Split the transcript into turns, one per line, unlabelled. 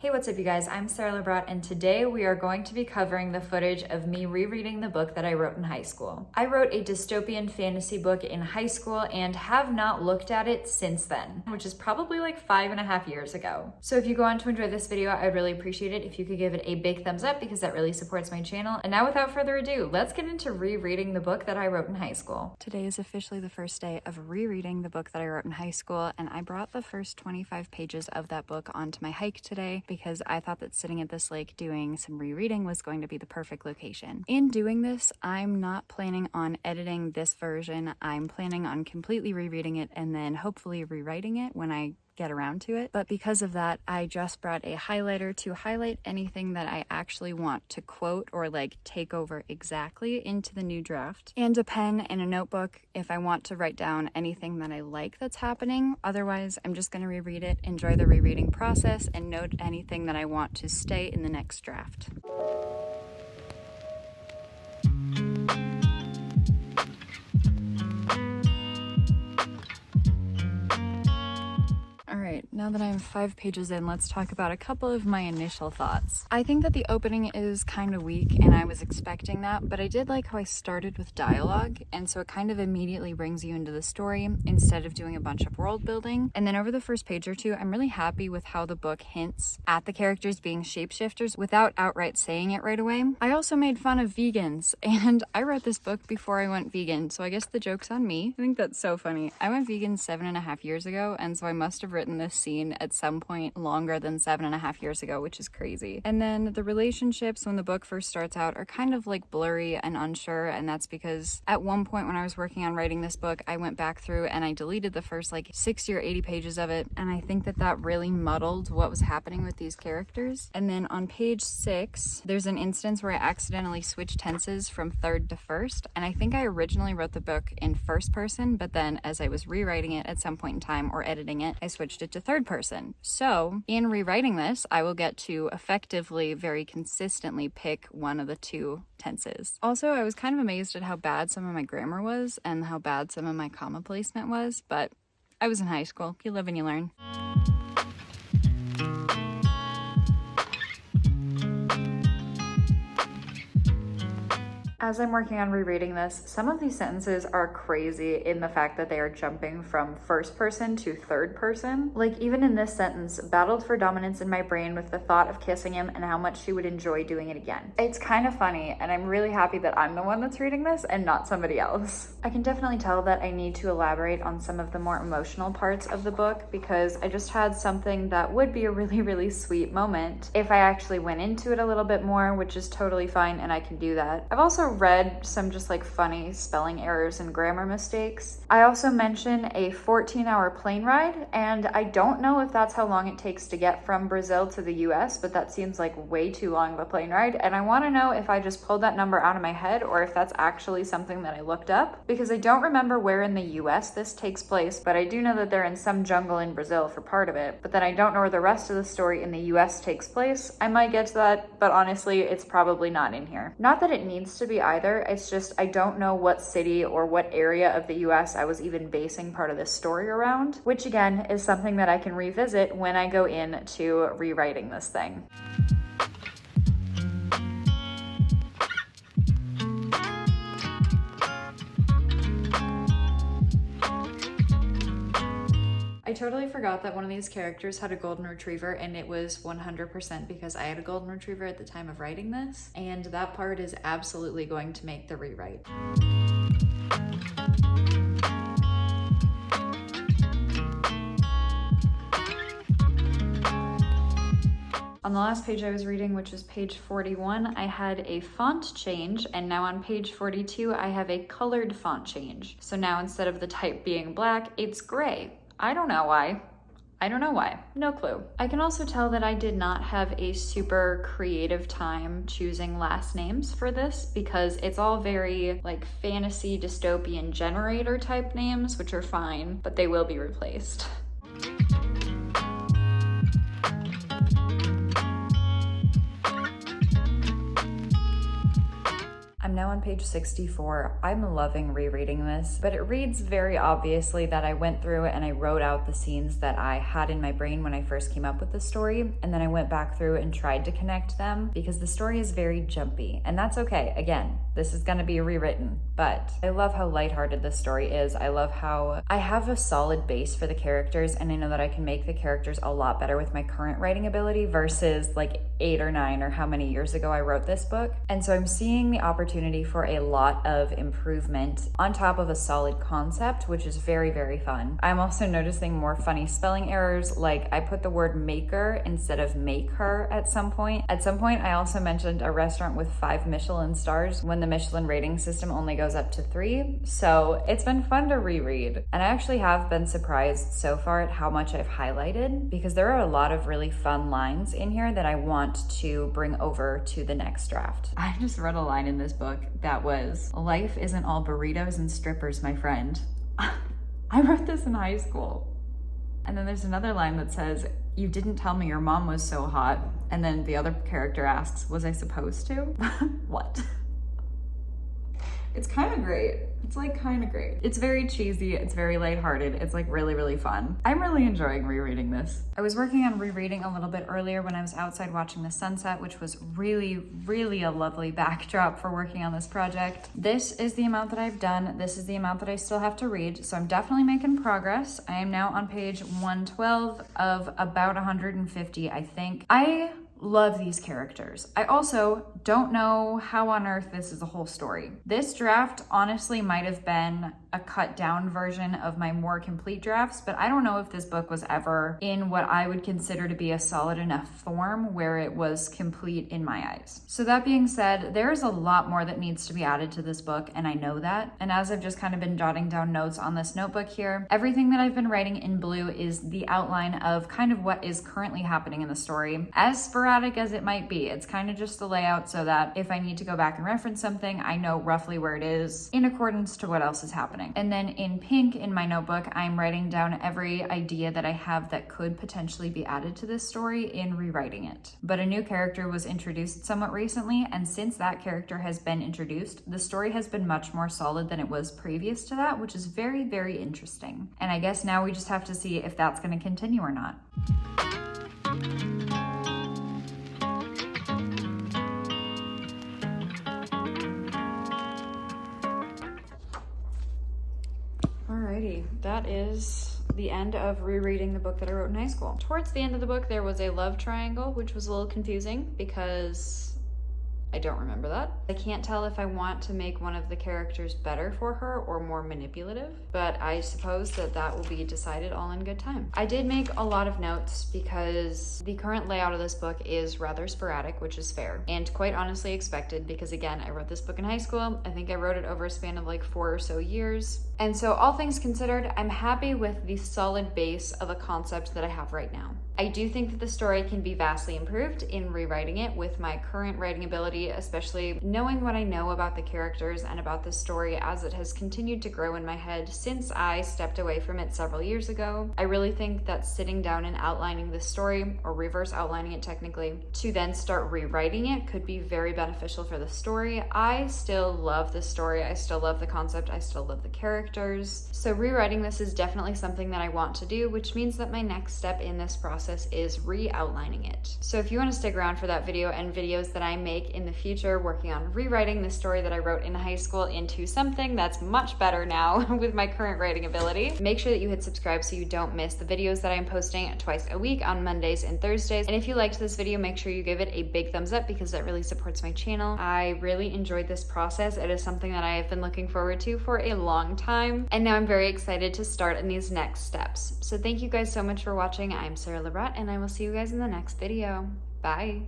Hey, what's up you guys? I'm Sara Lubratt, and today we are going to be covering the footage of me rereading the book that I wrote in high school. I wrote a dystopian fantasy book in high school and have not looked at it since then, which is probably like 5.5 years ago. So if you go on to enjoy this video, I'd really appreciate it if you could give it a big thumbs up because that really supports my channel. And now without further ado, let's get into rereading the book that I wrote in high school.
Today is officially the first day of rereading the book that I wrote in high school, and I brought the first 25 pages of that book onto my hike today because I thought that sitting at this lake doing some rereading was going to be the perfect location. In doing this, I'm not planning on editing this version. I'm planning on completely rereading it and then hopefully rewriting it when I get around to it. But because of that, I just brought a highlighter to highlight anything that I actually want to quote or like take over exactly into the new draft, and a pen and a notebook if I want to write down anything that I like that's happening. Otherwise, I'm just going to reread it, enjoy the rereading process, and note anything that I want to stay in the next draft. Now that I'm 5 pages in, let's talk about a couple of my initial thoughts. I think that the opening is kind of weak, and I was expecting that, but I did like how I started with dialogue, and so it kind of immediately brings you into the story instead of doing a bunch of world building. And then over the first page or two, I'm really happy with how the book hints at the characters being shapeshifters without outright saying it right away. I also made fun of vegans, and I wrote this book before I went vegan, so I guess the joke's on me. I think that's so funny. I went vegan 7.5 years ago, and so I must have written this scene at some point longer than 7.5 years ago, which is crazy. And then the relationships when the book first starts out are kind of like blurry and unsure, and that's because at one point when I was working on writing this book, I went back through and I deleted the first like 60 or 80 pages of it, and I think that that really muddled what was happening with these characters. And then on page 6, there's an instance where I accidentally switched tenses from third to first, and I think I originally wrote the book in first person, but then as I was rewriting it at some point in time or editing it, I switched it to third person. So in rewriting this, I will get to effectively very consistently pick one of the two tenses. Also, I was kind of amazed at how bad some of my grammar was and how bad some of my comma placement was, but I was in high school. You live and you learn.
As I'm working on rereading this, some of these sentences are crazy in the fact that they are jumping from first person to third person. Like even in this sentence, battled for dominance in my brain with the thought of kissing him and how much she would enjoy doing it again. It's kind of funny, and I'm really happy that I'm the one that's reading this and not somebody else. I can definitely tell that I need to elaborate on some of the more emotional parts of the book because I just had something that would be a really, really sweet moment if I actually went into it a little bit more, which is totally fine and I can do that. I've also read some just like funny spelling errors and grammar mistakes. I also mention a 14-hour plane ride, and I don't know if that's how long it takes to get from Brazil to the US, but that seems like way too long of a plane ride, and I want to know if I just pulled that number out of my head or if that's actually something that I looked up, because I don't remember where in the US this takes place, but I do know that they're in some jungle in Brazil for part of it, but then I don't know where the rest of the story in the US takes place. I might get to that, but honestly, it's probably not in here. Not that it needs to be either, it's just I don't know what city or what area of the US I was even basing part of this story around, which again is something that I can revisit when I go into rewriting this thing. I totally forgot that one of these characters had a golden retriever, and it was 100% because I had a golden retriever at the time of writing this, and that part is absolutely going to make the rewrite. On the last page I was reading, which was page 41, I had a font change, and now on page 42 I have a colored font change. So now instead of the type being black, it's gray. I don't know why. No clue. I can also tell that I did not have a super creative time choosing last names for this because it's all very like fantasy dystopian generator type names, which are fine, but they will be replaced.
I'm now on page 64. I'm loving rereading this, but it reads very obviously that I went through and I wrote out the scenes that I had in my brain when I first came up with the story, and then I went back through and tried to connect them because the story is very jumpy, and that's okay. Again, this is gonna be rewritten, but I love how lighthearted this story is. I love how I have a solid base for the characters, and I know that I can make the characters a lot better with my current writing ability versus like 8 or 9 or how many years ago I wrote this book. And so I'm seeing the opportunity for a lot of improvement on top of a solid concept, which is very, very fun. I'm also noticing more funny spelling errors, like I put the word maker instead of make her at some point. At some point, I also mentioned a restaurant with 5 Michelin stars when the Michelin rating system only goes up to 3. So it's been fun to reread. And I actually have been surprised so far at how much I've highlighted, because there are a lot of really fun lines in here that I want to bring over to the next draft. I just read a line in this book that was, "Life isn't all burritos and strippers, my friend." I wrote this in high school. And then there's another line that says, "You didn't tell me your mom was so hot." And then the other character asks, "Was I supposed to?" What? It's kind of great. It's like kind of great. It's very cheesy. It's very lighthearted. It's like really, really fun. I'm really enjoying rereading this. I was working on rereading a little bit earlier when I was outside watching the sunset, which was really, really a lovely backdrop for working on this project. This is the amount that I've done. This is the amount that I still have to read. So I'm definitely making progress. I am now on page 112 of about 150, I think. I love these characters. I also don't know how on earth this is a whole story. This draft honestly might have been a cut down version of my more complete drafts, but I don't know if this book was ever in what I would consider to be a solid enough form where it was complete in my eyes. So that being said, there's a lot more that needs to be added to this book, and I know that. And as I've just kind of been jotting down notes on this notebook here, everything that I've been writing in blue is the outline of kind of what is currently happening in the story. As sporadic as it might be, it's kind of just a layout so that if I need to go back and reference something, I know roughly where it is in accordance to what else is happening. And then in pink in my notebook, I'm writing down every idea that I have that could potentially be added to this story in rewriting it. But a new character was introduced somewhat recently, and since that character has been introduced, the story has been much more solid than it was previous to that, which is very, very interesting. And I guess now we just have to see if that's going to continue or not. Alrighty, that is the end of rereading the book that I wrote in high school. Towards the end of the book, there was a love triangle, which was a little confusing because I don't remember that. I can't tell if I want to make one of the characters better for her or more manipulative, but I suppose that that will be decided all in good time. I did make a lot of notes because the current layout of this book is rather sporadic, which is fair and quite honestly expected because again, I wrote this book in high school. I think I wrote it over a span of like 4 or so years. And so all things considered, I'm happy with the solid base of a concept that I have right now. I do think that the story can be vastly improved in rewriting it with my current writing ability, especially knowing what I know about the characters and about the story as it has continued to grow in my head since I stepped away from it several years ago. I really think that sitting down and outlining the story, or reverse outlining it technically, to then start rewriting it could be very beneficial for the story. I still love the story, I still love the concept, I still love the characters. So rewriting this is definitely something that I want to do, which means that my next step in this process is re-outlining it. So if you want to stick around for that video and videos that I make in the future working on rewriting the story that I wrote in high school into something that's much better now with my current writing ability, make sure that you hit subscribe so you don't miss the videos that I'm posting twice a week on Mondays and Thursdays. And if you liked this video, make sure you give it a big thumbs up because that really supports my channel. I really enjoyed this process. It is something that I have been looking forward to for a long time, and now I'm very excited to start in these next steps. So thank you guys so much for watching. I'm Sara Lubratt, and I will see you guys in the next video. Bye.